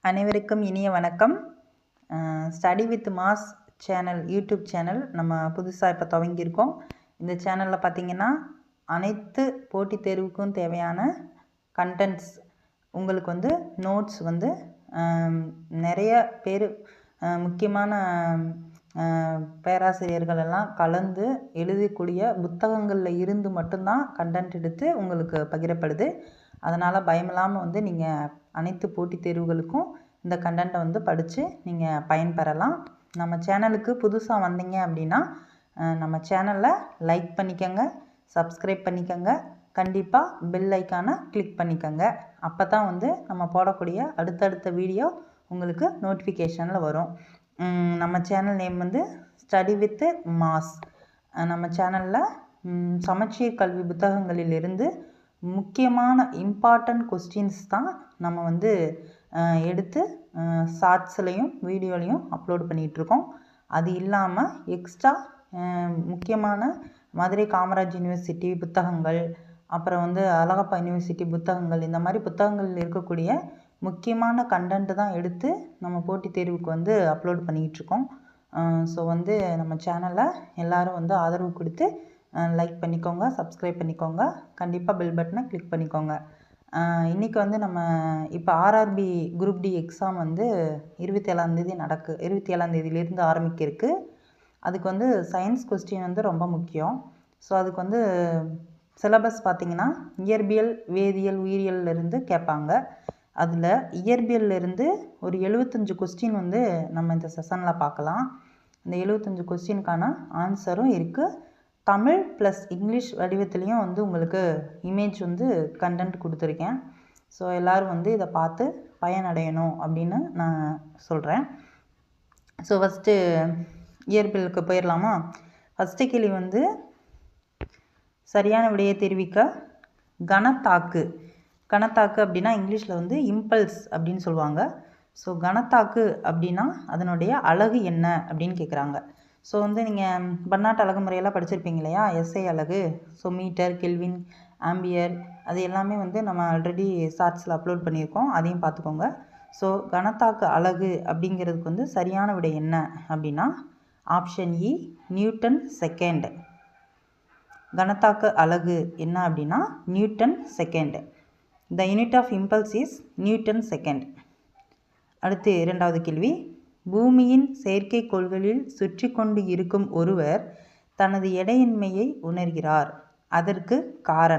அனைவருக்கும் இனிய வணக்கம். Study with mass channel YouTube channel நம்ம புதுசாக இப்போ துவங்கியிருக்கோம். இந்த சேனலில் பார்த்திங்கன்னா அனைத்து போட்டித் தேர்வுக்கும் தேவையான கண்டென்ட்ஸ் உங்களுக்கு வந்து நோட்ஸ் வந்து நிறைய பேர் முக்கியமான பேராசிரியர்கள் எல்லாம் கலந்து எழுதக்கூடிய புத்தகங்களில் இருந்து மட்டும்தான் கண்டென்ட் எடுத்து உங்களுக்கு பகிரப்படுது. அதனால் பயமில்லாமல் வந்து நீங்கள் அனைத்து போட்டித் தேர்வுகளுக்கும் இந்த கண்டென்ட்டை வந்து படித்து நீங்கள் பயன்பெறலாம். நம்ம சேனலுக்கு புதுசாக வந்தீங்க அப்படின்னா நம்ம சேனலை லைக் பண்ணிக்கோங்க, சப்ஸ்கிரைப் பண்ணிக்கோங்க, கண்டிப்பாக பெல் ஐக்கானை கிளிக் பண்ணிக்கோங்க. அப்போ தான் வந்து நம்ம போடக்கூடிய அடுத்தடுத்த வீடியோ உங்களுக்கு நோட்டிஃபிகேஷனில் வரும். நம்ம சேனல் நேம் வந்து ஸ்டடி வித் மாஸ். நம்ம சேனலில் சமச்சீர் கல்வி புத்தகங்களிலிருந்து முக்கியமான இம்பார்ட்டண்ட் கொஸ்டின்ஸ் தான் நம்ம வந்து எடுத்து ஷார்ட்ஸ்லையும் வீடியோலையும் அப்லோட் பண்ணிகிட்ருக்கோம். அது இல்லாமல் எக்ஸ்ட்ரா முக்கியமான மதுரை காமராஜ் யூனிவர்சிட்டி புத்தகங்கள், அப்புறம் வந்து அழகப்பா யூனிவர்சிட்டி புத்தகங்கள், இந்த மாதிரி புத்தகங்களில் இருக்கக்கூடிய முக்கியமான கண்டென்ட்டு தான் எடுத்து நம்ம போட்டித் தேர்வுக்கு வந்து அப்லோட் பண்ணிக்கிட்ருக்கோம். ஸோ வந்து நம்ம சேனலை எல்லோரும் வந்து ஆதரவு கொடுத்து லைக் பண்ணிக்கோங்க, சப்ஸ்கிரைப் பண்ணிக்கோங்க, கண்டிப்பாக பெல் பட்டனை கிளிக் பண்ணிக்கோங்க. இன்றைக்கி வந்து நம்ம இப்போ ஆர்ஆர்பி குரூப் டி எக்ஸாம் வந்து 27ஆந்தேதி 27ஆந்தேதியிலேருந்து ஆரம்பிக்க இருக்குது. அதுக்கு வந்து சயின்ஸ் கொஸ்டின் வந்து ரொம்ப முக்கியம். ஸோ அதுக்கு வந்து சிலபஸ் பார்த்திங்கன்னா இயற்பியல், வேதியியல், உயிரியல்லிருந்து கேட்பாங்க. அதில் இயற்பியல்லிருந்து ஒரு 75 கொஸ்டின் வந்து நம்ம இந்த செஷனில் பார்க்கலாம். இந்த 75 கொஸ்டினுக்கான ஆன்சரும் இருக்குது. தமிழ் ப்ளஸ் இங்கிலீஷ் வடிவத்துலேயும் வந்து உங்களுக்கு இமேஜ் வந்து கண்டென்ட் கொடுத்துருக்கேன். ஸோ எல்லோரும் வந்து இதை பார்த்து பயனடையணும் அப்படின்னு நான் சொல்கிறேன். ஸோ ஃபஸ்ட்டு இயற்பியலுக்கு போயிடலாமா? ஃபஸ்ட்டு கேள்வி வந்து சரியான விடையை தெரிவிக்க கணத்தாக்கு. கணத்தாக்கு அப்படின்னா இங்கிலீஷில் வந்து இம்பல்ஸ் அப்படின்னு சொல்லுவாங்க. ஸோ கணத்தாக்கு அப்படின்னா அதனுடைய அலகு என்ன அப்படின்னு கேட்குறாங்க. ஸோ வந்து நீங்கள் பன்னாட்டு அலகு முறையெல்லாம் படிச்சிருப்பீங்க இல்லையா? எஸ்ஐ அலகு, ஸோ மீட்டர், கெல்வின், ஆம்பியர், அது எல்லாமே வந்து நம்ம ஆல்ரெடி ஷார்ட்ஸில் அப்லோட் பண்ணியிருக்கோம். அதையும் பார்த்துக்கோங்க. ஸோ கணத்தாக்கு அலகு அப்படிங்கிறதுக்கு வந்து சரியான விடை என்ன அப்படின்னா ஆப்ஷன் இ, நியூட்டன் செகண்ட். கணத்தாக்கு அலகு என்ன அப்படின்னா newton second. The unit of impulse is newton second. அடுத்து இரண்டாவது கேள்வி. பூமியின் செயற்கைக்கோள்களில் சுற்றி கொண்டு இருக்கும் ஒருவர் தனது எடையின்மையை உணர்கிறார். அதற்கு காரணம்